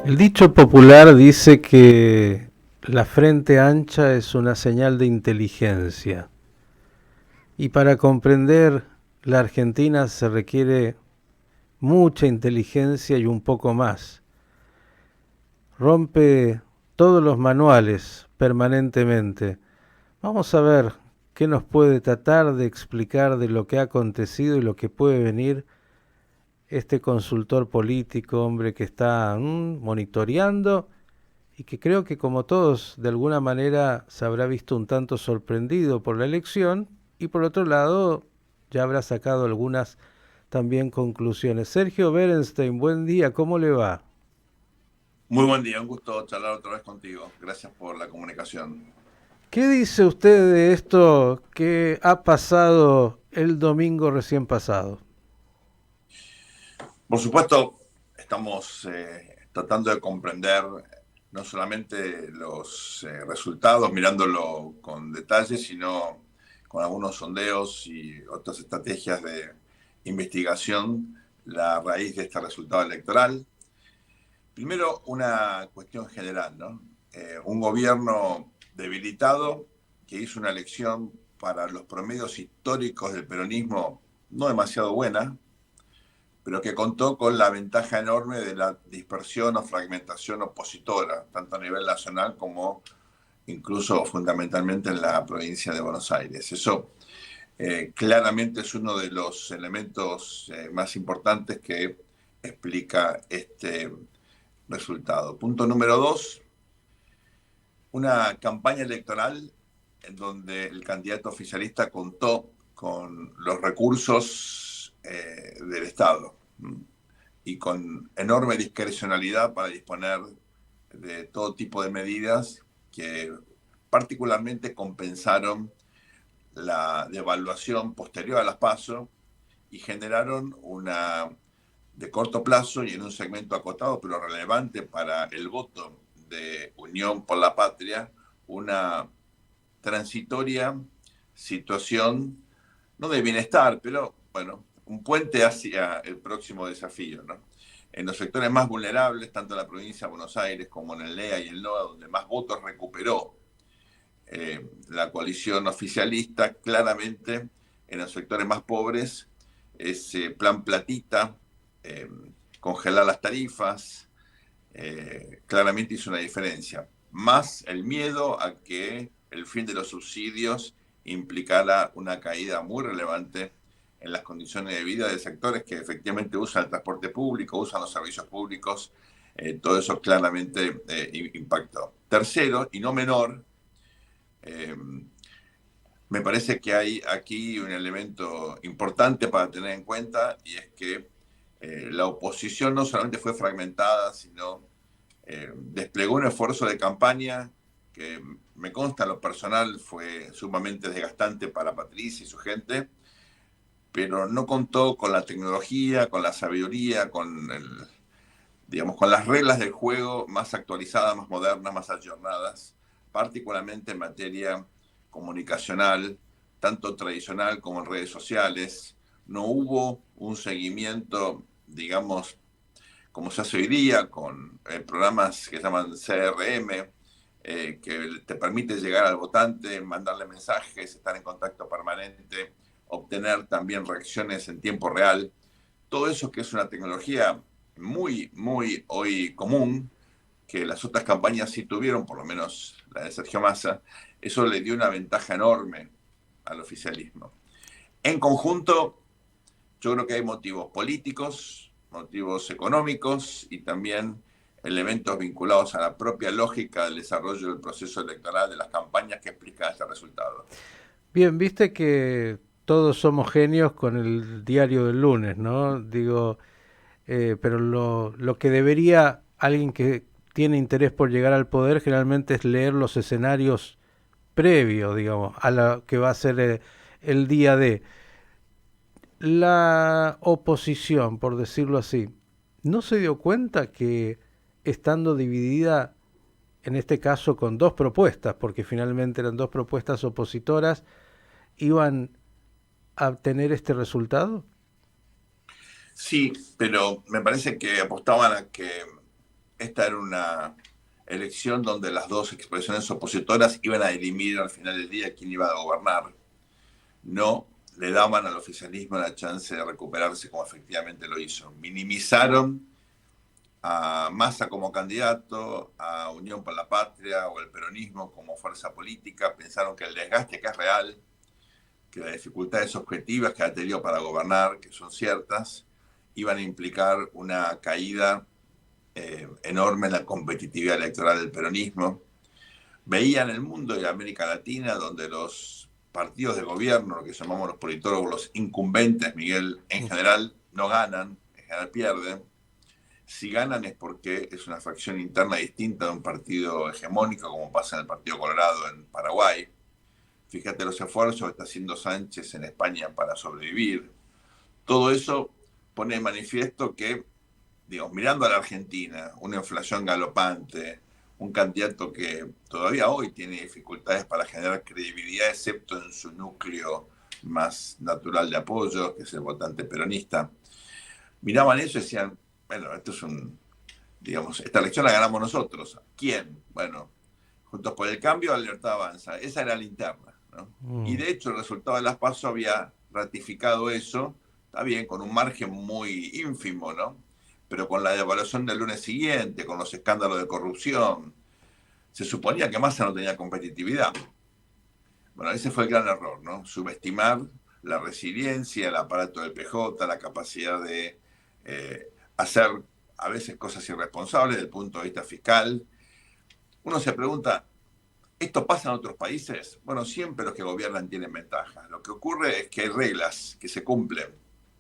El dicho popular dice que la frente ancha es una señal de inteligencia y para comprender la Argentina se requiere mucha inteligencia y un poco más. Rompe todos los manuales permanentemente. Vamos a ver qué nos puede tratar de explicar de lo que ha acontecido y lo que puede venir este consultor político, hombre que está monitoreando y que creo que como todos de alguna manera se habrá visto un tanto sorprendido por la elección y por otro lado ya habrá sacado algunas también conclusiones. Sergio Berenstein, buen día, ¿cómo le va? Muy buen día, un gusto charlar otra vez contigo. Gracias por la comunicación. ¿Qué dice usted de esto que ha pasado el domingo recién pasado? Por supuesto, estamos tratando de comprender no solamente los resultados, mirándolo con detalle, sino con algunos sondeos y otras estrategias de investigación, la raíz de este resultado electoral. Primero, una cuestión general, ¿no? Un gobierno debilitado que hizo una elección para los promedios históricos del peronismo no demasiado buena, pero que contó con la ventaja enorme de la dispersión o fragmentación opositora, tanto a nivel nacional como incluso fundamentalmente en la provincia de Buenos Aires. Eso claramente es uno de los elementos más importantes que explica este resultado. Punto número dos, una campaña electoral en donde el candidato oficialista contó con los recursos del Estado y con enorme discrecionalidad para disponer de todo tipo de medidas que particularmente compensaron la devaluación posterior a las PASO y generaron una de corto plazo y en un segmento acotado, pero relevante para el voto de Unión por la Patria, una transitoria situación, no de bienestar, pero bueno, un puente hacia el próximo desafío, ¿no? En los sectores más vulnerables, tanto en la provincia de Buenos Aires como en el LEA y el NOA, donde más votos recuperó la coalición oficialista, claramente en los sectores más pobres, ese plan platita, eh, congelar las tarifas, claramente hizo una diferencia. Más el miedo a que el fin de los subsidios implicara una caída muy relevante en las condiciones de vida de sectores que efectivamente usan el transporte público, usan los servicios públicos, todo eso claramente impactó. Tercero, y no menor, eh, me parece que hay aquí un elemento importante para tener en cuenta y es que la oposición no solamente fue fragmentada, sino desplegó un esfuerzo de campaña que me consta en lo personal fue sumamente desgastante para Patricia y su gente, pero no contó con la tecnología, con la sabiduría, digamos, con las reglas del juego más actualizadas, más modernas, más ayornadas, particularmente en materia comunicacional, tanto tradicional como en redes sociales. No hubo un seguimiento, digamos, como se hace hoy día, con programas que se llaman CRM, que te permite llegar al votante, mandarle mensajes, estar en contacto permanente, obtener también reacciones en tiempo real. Todo eso que es una tecnología muy, muy hoy común, que las otras campañas sí tuvieron, por lo menos la de Sergio Massa, eso le dio una ventaja enorme al oficialismo. En conjunto, yo creo que hay motivos políticos, motivos económicos y también elementos vinculados a la propia lógica del desarrollo del proceso electoral de las campañas que explican este resultado. Bien, viste que todos somos genios con el diario del lunes, ¿no? Digo, pero lo que debería alguien que tiene interés por llegar al poder generalmente es leer los escenarios previos, digamos, a lo que va a ser el día de la oposición, por decirlo así. ¿No se dio cuenta que estando dividida, en este caso con dos propuestas, porque finalmente eran dos propuestas opositoras, iban a obtener este resultado? Sí, pero me parece que apostaban a que esta era una elección donde las dos expresiones opositoras iban a dirimir al final del día quién iba a gobernar. No le daban al oficialismo la chance de recuperarse como efectivamente lo hizo. Minimizaron a Massa como candidato, a Unión por la Patria o el peronismo como fuerza política. Pensaron que el desgaste que es real, que las dificultades objetivas que ha tenido para gobernar, que son ciertas, iban a implicar una caída enorme en la competitividad electoral del peronismo. Veían el mundo de América Latina, donde los partidos de gobierno, lo que llamamos los politólogos, los incumbentes, Miguel, en general no ganan, en general pierden. Si ganan es porque es una facción interna distinta de un partido hegemónico, como pasa en el Partido Colorado en Paraguay. Fíjate los esfuerzos que está haciendo Sánchez en España para sobrevivir. Todo eso pone de manifiesto que, digamos, mirando a la Argentina, una inflación galopante, un candidato que todavía hoy tiene dificultades para generar credibilidad, excepto en su núcleo más natural de apoyo, que es el votante peronista, miraban eso y decían, bueno, esto es digamos, esta elección la ganamos nosotros. ¿Quién? Bueno, Juntos por el Cambio, la Libertad Avanza. Esa era la interna, ¿no? Y de hecho el resultado de las PASO había ratificado eso, está bien, con un margen muy ínfimo, ¿no? Pero con la devaluación del lunes siguiente, con los escándalos de corrupción, se suponía que Massa no tenía competitividad. Bueno, ese fue el gran error, ¿no? Subestimar la resiliencia, el aparato del PJ, la capacidad de hacer a veces cosas irresponsables desde el punto de vista fiscal. Uno se pregunta, ¿esto pasa en otros países? Bueno, siempre los que gobiernan tienen ventajas. Lo que ocurre es que hay reglas que se cumplen,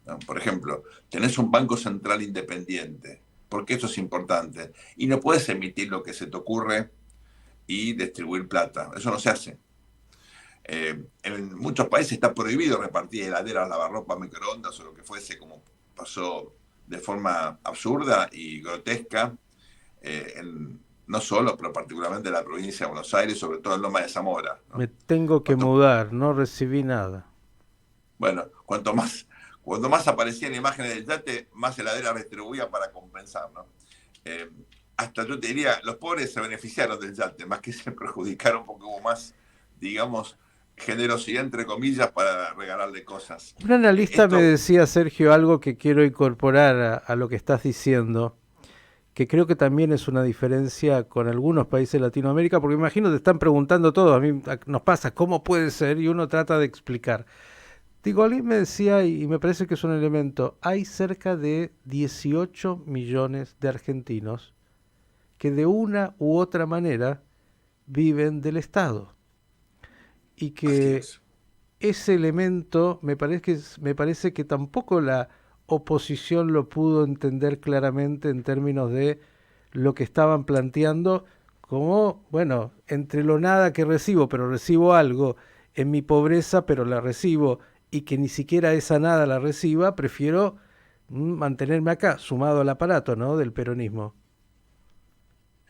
¿no? Por ejemplo, tenés un banco central independiente, porque eso es importante, y no puedes emitir lo que se te ocurre y distribuir plata. Eso no se hace. En muchos países está prohibido repartir heladeras, lavarropa, microondas o lo que fuese, como pasó de forma absurda y grotesca no solo, pero particularmente en la provincia de Buenos Aires, sobre todo en Loma de Zamora, Me ¿no? tengo que mudar, no recibí nada. Bueno, cuanto más aparecían imágenes del yate, más heladera distribuía para compensar, ¿no? Eh, Hasta yo te diría, los pobres se beneficiaron del yate, más que se perjudicaron porque hubo más, digamos, generosidad, entre comillas, para regalarle cosas. Un analista me Esto, decía, Sergio, algo que quiero incorporar a lo que estás diciendo, que creo que también es una diferencia con algunos países de Latinoamérica, porque imagino te están preguntando todo, a mí nos pasa, ¿cómo puede ser? Y uno trata de explicar. Digo, alguien me decía, y me parece que es un elemento, hay cerca de 18 millones de argentinos que de una u otra manera viven del Estado. Y así que es. ese elemento me parece que tampoco la oposición lo pudo entender claramente en términos de lo que estaban planteando como, bueno, entre lo nada que recibo, pero recibo algo, en mi pobreza, pero la recibo, y que ni siquiera esa nada la reciba, prefiero mantenerme acá, sumado al aparato, ¿no? Del peronismo.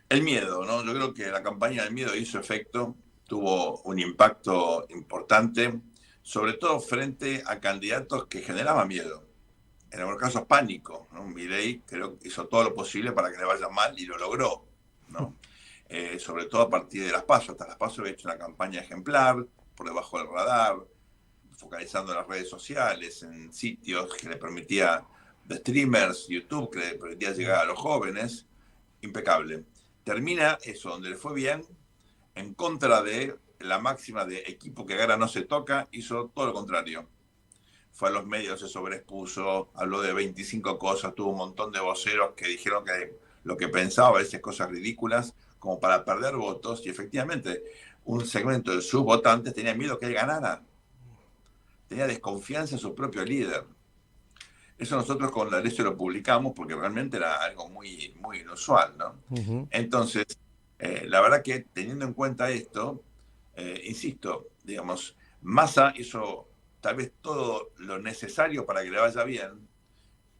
El miedo, ¿no? Yo creo que la campaña del miedo hizo efecto, tuvo un impacto importante, sobre todo frente a candidatos que generaban miedo. En algunos casos pánico, ¿no? Milei creo que hizo todo lo posible para que le vaya mal y lo logró, ¿no? Sobre todo a partir de las PASO. Hasta las PASO había hecho una campaña ejemplar, por debajo del radar, focalizando en las redes sociales, en sitios que le permitía, de streamers, YouTube, que le permitía llegar a los jóvenes, impecable. Termina eso, donde le fue bien, en contra de la máxima de equipo que gana no se toca, hizo todo lo contrario. Fue a los medios, se sobreexpuso, habló de 25 cosas, tuvo un montón de voceros que dijeron que lo que pensaba, a veces cosas ridículas, como para perder votos, y efectivamente un segmento de sus votantes tenía miedo que él ganara, tenía desconfianza en su propio líder. Eso nosotros con la ley se lo publicamos porque realmente era algo muy, muy inusual, ¿no? Ujú. Entonces, la verdad que teniendo en cuenta esto, insisto, digamos, Massa hizo tal vez todo lo necesario para que le vaya bien,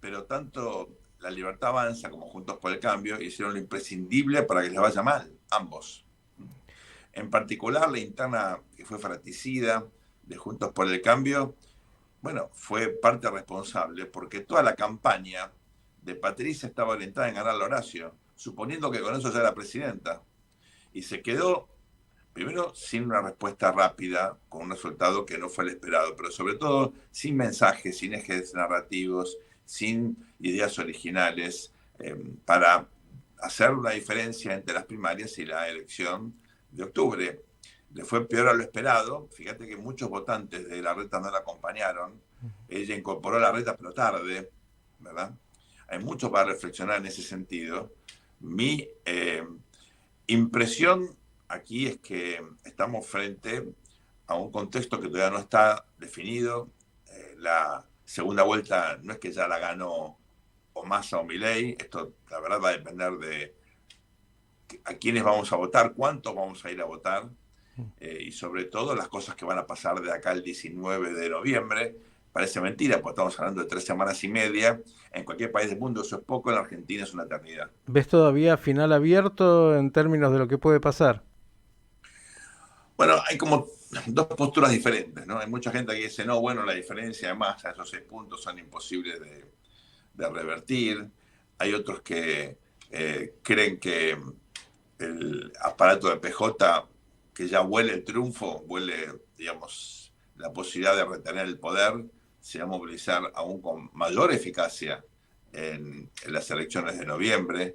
pero tanto la Libertad Avanza como Juntos por el Cambio hicieron lo imprescindible para que les vaya mal, ambos. En particular, la interna que fue fratricida de Juntos por el Cambio, bueno, fue parte responsable porque toda la campaña de Patricia estaba orientada en ganar a Horacio. suponiendo que con eso ya era presidenta. Y se quedó, primero, sin una respuesta rápida, con un resultado que no fue el esperado, pero sobre todo sin mensajes, sin ejes narrativos, sin ideas originales, para hacer una diferencia entre las primarias y la elección de octubre. Le fue peor a lo esperado. Fíjate que muchos votantes de la reta no la acompañaron. Ella incorporó la reta, pero tarde, ¿verdad? Hay mucho para reflexionar en ese sentido. Mi impresión aquí es que estamos frente a un contexto que todavía no está definido. La segunda vuelta no es que ya la ganó o Massa o Milei. Esto, la verdad, va a depender de a quiénes vamos a votar, cuántos vamos a ir a votar, y sobre todo las cosas que van a pasar de acá al 19 de noviembre. Parece mentira, porque estamos hablando de 3 semanas y media. En cualquier país del mundo eso es poco, en Argentina es una eternidad. ¿Ves todavía final abierto en términos de lo que puede pasar? Bueno, hay como dos posturas diferentes, ¿no? Hay mucha gente que dice, no, bueno, la diferencia de masa, esos 6 puntos son imposibles de revertir. Hay otros que creen que el aparato de PJ, que ya huele el triunfo, huele, digamos, la posibilidad de retener el poder, se va a movilizar aún con mayor eficacia en las elecciones de noviembre,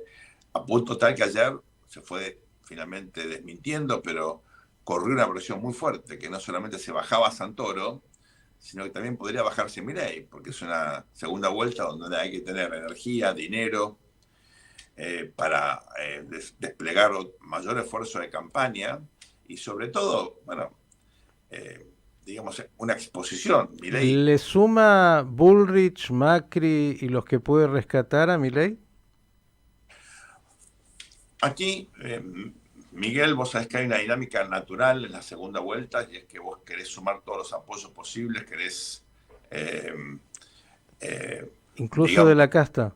a punto tal que ayer se fue finalmente desmintiendo, pero corrió una presión muy fuerte, que no solamente se bajaba Santoro, sino que también podría bajarse Milei, porque es una segunda vuelta donde hay que tener energía, dinero, para desplegar mayor esfuerzo de campaña y sobre todo, bueno, digamos, una exposición. Milei, ¿Le suma Bullrich, Macri y los que puede rescatar a Milei? aquí, Miguel, vos sabés que hay una dinámica natural en la segunda vuelta y es que vos querés sumar todos los apoyos posibles, querés, eh, Incluso de digamos, la casta.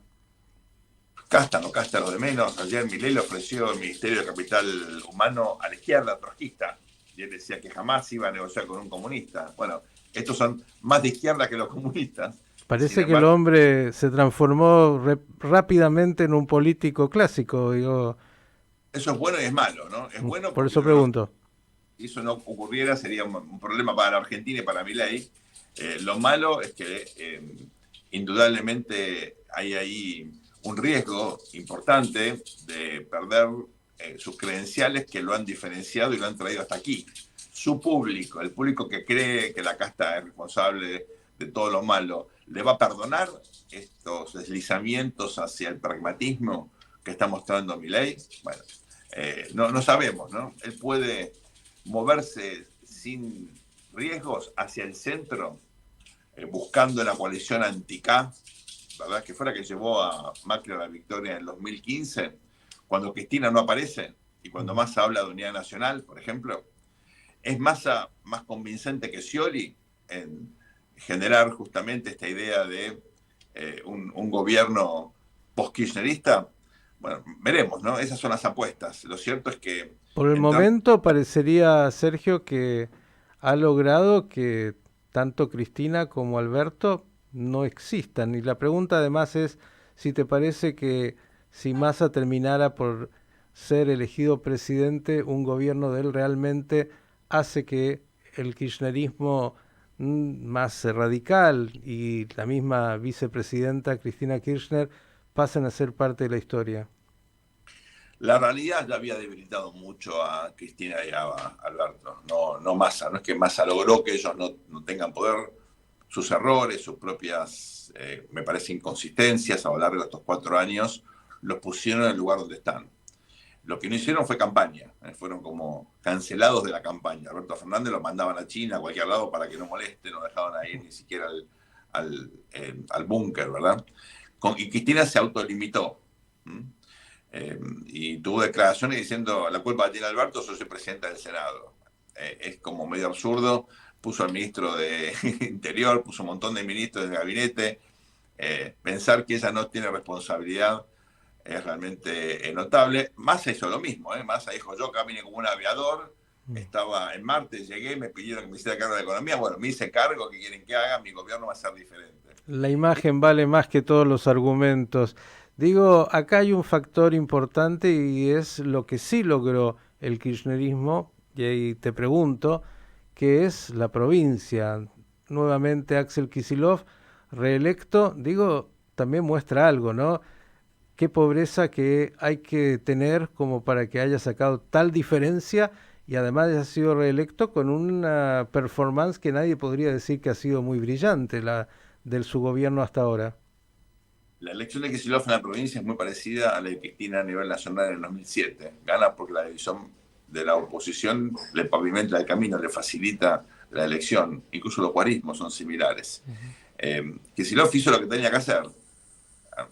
casta, no casta lo de menos. Ayer Milei le ofreció el Ministerio de Capital Humano a la izquierda trotskista y él decía que jamás iba a negociar con un comunista. Bueno, estos son más de izquierda que los comunistas y sin Parece que el embargo, hombre se transformó rápidamente en un político clásico, digo, eso es bueno y es malo, ¿no? Es bueno por porque eso pregunto. si eso no ocurriera sería un problema para la Argentina y para Milei. Lo malo es que indudablemente hay ahí un riesgo importante de perder sus credenciales que lo han diferenciado y lo han traído hasta aquí. Su público, el público que cree que la casta es responsable de todo lo malo, ¿le va a perdonar estos deslizamientos hacia el pragmatismo que está mostrando Milei? Bueno, no sabemos, ¿no? Él puede moverse sin riesgos hacia el centro, buscando la coalición anti-K, ¿verdad? Que fue la que llevó a Macri a la victoria en el 2015, cuando Cristina no aparece y cuando Massa habla de unidad nacional, por ejemplo. ¿Es Massa más convincente que Scioli en generar justamente esta idea de un gobierno post-kirchnerista? Bueno, veremos, ¿no? Esas son las apuestas. Lo cierto es que Por el en términos. momento parecería, Sergio, que ha logrado que tanto Cristina como Alberto no existan. Y la pregunta además es si te parece que si Massa terminara por ser elegido presidente, un gobierno de él realmente hace que el kirchnerismo más radical y la misma vicepresidenta Cristina Kirchner pasen a ser parte de la historia. La realidad ya había debilitado mucho a Cristina y a Alberto, no Massa. No es que Massa logró que ellos no tengan poder, sus errores, sus propias, me parece, inconsistencias a lo largo de estos 4 años, los pusieron en el lugar donde están. Lo que no hicieron fue campaña, fueron como cancelados de la campaña. Alberto Fernández lo mandaban a China, a cualquier lado, para que no moleste, no dejaban ir ni siquiera al búnker, ¿verdad? Y Cristina se autolimitó. ¿Mm? Y tuvo declaraciones diciendo, la culpa la tiene Alberto, yo soy presidenta del Senado. Es como medio absurdo, puso al ministro de Interior, puso un montón de ministros del gabinete. Pensar que ella no tiene responsabilidad es realmente notable. Massa hizo lo mismo, Massa dijo, yo caminé como un aviador, estaba en Marte, llegué, me pidieron que me hiciera cargo de la economía, bueno, me hice cargo, ¿qué quieren que haga? Mi gobierno va a ser diferente. La imagen vale más que todos los argumentos. Digo, acá hay un factor importante y es lo que sí logró el kirchnerismo, y ahí te pregunto, que es la provincia. Nuevamente Axel Kicillof, reelecto, digo, también muestra algo, ¿no? Qué pobreza que hay que tener como para que haya sacado tal diferencia y además haya sido reelecto con una performance que nadie podría decir que ha sido muy brillante, la de su gobierno hasta ahora. La elección de Kicillof en la provincia es muy parecida a la de Cristina a nivel nacional en el 2007. Gana porque la división de la oposición le pavimenta el camino, le facilita la elección. Incluso los guarismos son similares. Kicillof hizo lo que tenía que hacer,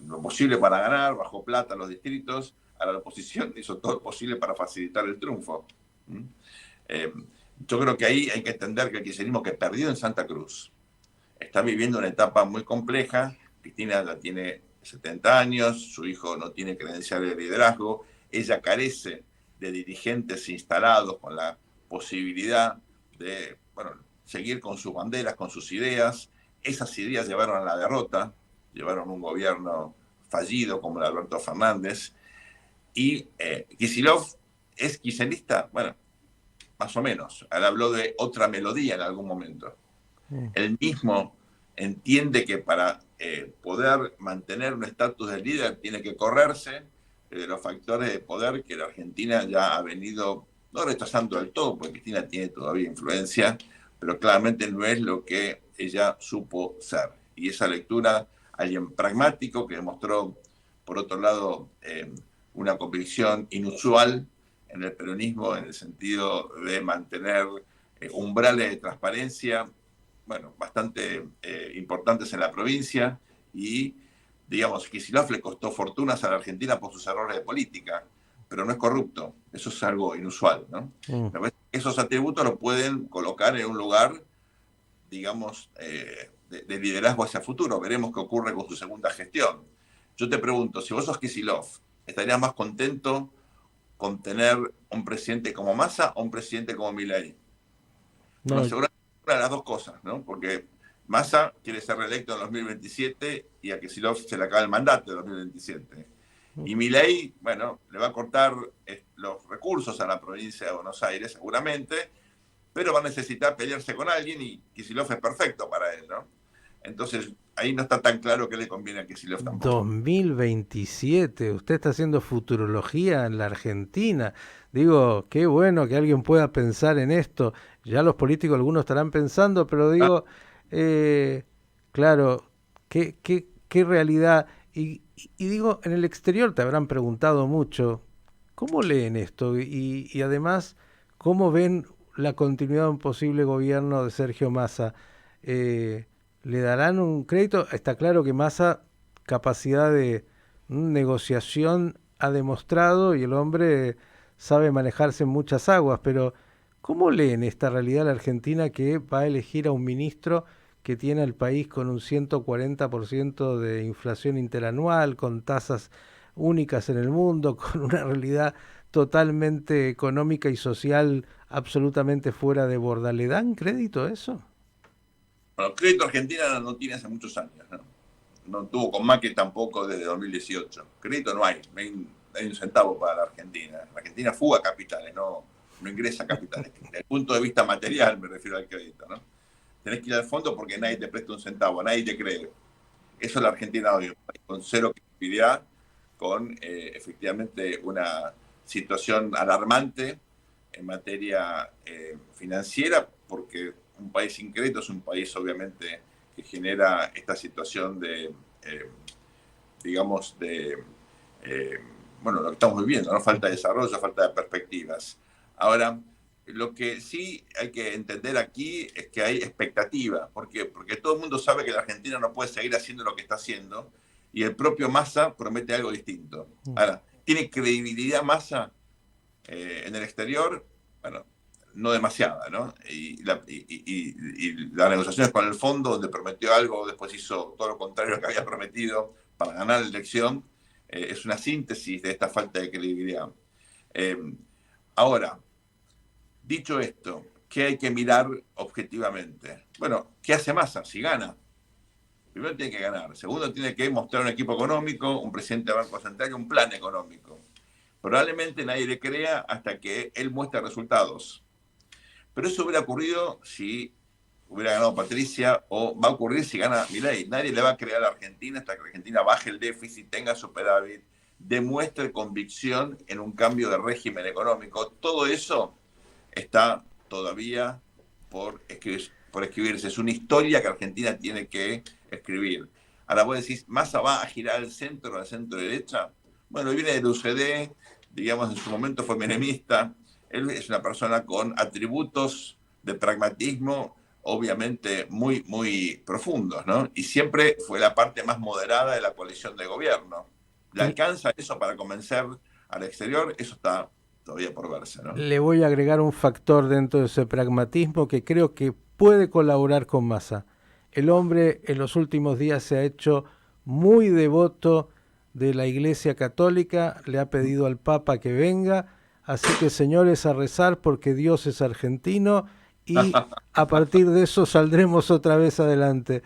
lo posible para ganar, bajó plata a los distritos. A la oposición hizo todo lo posible para facilitar el triunfo. ¿Mm? Eh, yo creo que ahí hay que entender que el kirchnerismo que perdió en Santa Cruz está viviendo una etapa muy compleja. Cristina ya tiene 70 años, su hijo no tiene credenciales de liderazgo, ella carece de dirigentes instalados con la posibilidad de, bueno, seguir con sus banderas, con sus ideas. Esas ideas llevaron a la derrota, llevaron un gobierno fallido como el de Alberto Fernández. Y Kicillof es kirchnerista, bueno, más o menos. Él habló de otra melodía en algún momento. Mm. Él mismo entiende que para poder mantener un estatus de líder tiene que correrse de los factores de poder que la Argentina ya ha venido, no rechazando del todo, porque Cristina tiene todavía influencia, pero claramente no es lo que ella supo ser. Y esa lectura, alguien pragmático que demostró, por otro lado, una convicción inusual en el peronismo, en el sentido de mantener umbrales de transparencia, bueno, bastante importantes en la provincia y, digamos, Kicillof le costó fortunas a la Argentina por sus errores de política, pero no es corrupto, eso es algo inusual, ¿no? Mm. Esos atributos lo pueden colocar en un lugar, digamos, de liderazgo hacia futuro. Veremos qué ocurre con su segunda gestión. Yo te pregunto, si vos sos Kicillof, ¿estarías más contento con tener un presidente como Massa o un presidente como Milei? Bueno, No, seguramente una de las dos cosas, ¿no? Porque Massa quiere ser reelecto en 2027 y a Kicillof se le acaba el mandato en 2027. Y Milei, bueno, le va a cortar los recursos a la provincia de Buenos Aires, seguramente, pero va a necesitar pelearse con alguien y Kicillof es perfecto para él, ¿no? Entonces, ahí no está tan claro qué le conviene a Kicillof tampoco. 2027, usted está haciendo futurología en la Argentina. Digo, qué bueno que alguien pueda pensar en esto. Ya los políticos algunos estarán pensando, pero Ah, digo, claro, qué realidad. Y digo, en el exterior te habrán preguntado mucho, ¿cómo leen esto? Y además, ¿cómo ven la continuidad de un posible gobierno de Sergio Massa? Eh, ¿Le darán un crédito? Está claro que Massa capacidad de negociación ha demostrado y el hombre sabe manejarse en muchas aguas, pero ¿cómo leen esta realidad la Argentina que va a elegir a un ministro que tiene al país con un 140% de inflación interanual, con tasas únicas en el mundo, con una realidad totalmente económica y social absolutamente fuera de borda? ¿Le dan crédito a eso? bueno, crédito Argentina no tiene hace muchos años, ¿no? No tuvo con Macri tampoco desde 2018. Crédito no hay, hay un centavo para la Argentina. La Argentina fuga capitales, no ingresa capitales. Desde el punto de vista material me refiero al crédito, ¿no? Tenés que ir al fondo porque nadie te presta un centavo, nadie te cree. Eso es la Argentina hoy, un país con cero credibilidad, con efectivamente una situación alarmante en materia financiera, porque un país sin crédito es un país obviamente que genera esta situación de, digamos, eh, bueno, lo que estamos viviendo, ¿no? Falta de desarrollo, falta de perspectivas. Ahora, lo que sí hay que entender aquí es que hay expectativa. ¿Por qué? Porque todo el mundo sabe que la Argentina no puede seguir haciendo lo que está haciendo y el propio Massa promete algo distinto. Ahora, ¿tiene credibilidad Massa en el exterior? Bueno, no demasiada, ¿no? Y las negociaciones con el fondo, donde prometió algo, después hizo todo lo contrario a lo que había prometido para ganar la elección, es una síntesis de esta falta de credibilidad. Eh, Ahora, dicho esto, ¿qué hay que mirar objetivamente? Bueno, ¿qué hace Massa si gana? Primero tiene que ganar. Segundo, tiene que mostrar un equipo económico, un presidente de Banco Central y un plan económico. Probablemente nadie le crea hasta que él muestre resultados. Pero eso hubiera ocurrido si hubiera ganado Patricia, o va a ocurrir si gana Milei. Nadie le va a creer a la Argentina hasta que la Argentina baje el déficit, tenga superávit, demuestre convicción en un cambio de régimen económico. Todo eso está todavía por escribirse. Es una historia que Argentina tiene que escribir. Ahora vos decís, ¿Massa va a girar al centro, a la centro derecha? Bueno, viene del UCD, digamos, en su momento fue menemista. Él es una persona con atributos de pragmatismo, obviamente muy, muy profundos, ¿no? Y siempre fue la parte más moderada de la coalición de gobierno. ¿Le alcanza eso para convencer al exterior? Eso está todavía por verse, ¿no? Le voy a agregar un factor dentro de ese pragmatismo que creo que puede colaborar con Massa. El hombre en los últimos días se ha hecho muy devoto de la Iglesia Católica, le ha pedido al Papa que venga, así que señores, a rezar porque Dios es argentino y a partir de eso saldremos otra vez adelante.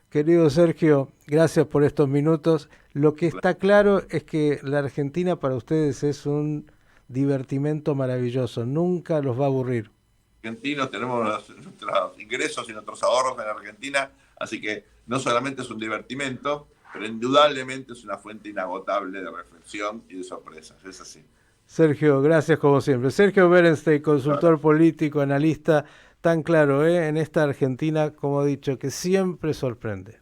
Querido Sergio, gracias por estos minutos. Lo que está claro es que la Argentina para ustedes es un divertimento maravilloso, nunca los va a aburrir. Argentinos tenemos nuestros ingresos y nuestros ahorros en Argentina, así que no solamente es un divertimento, pero indudablemente es una fuente inagotable de reflexión y de sorpresas. Es así. Sergio, gracias como siempre. Sergio Berenstein, consultor político, analista, tan claro, en esta Argentina, como he dicho, que siempre sorprende.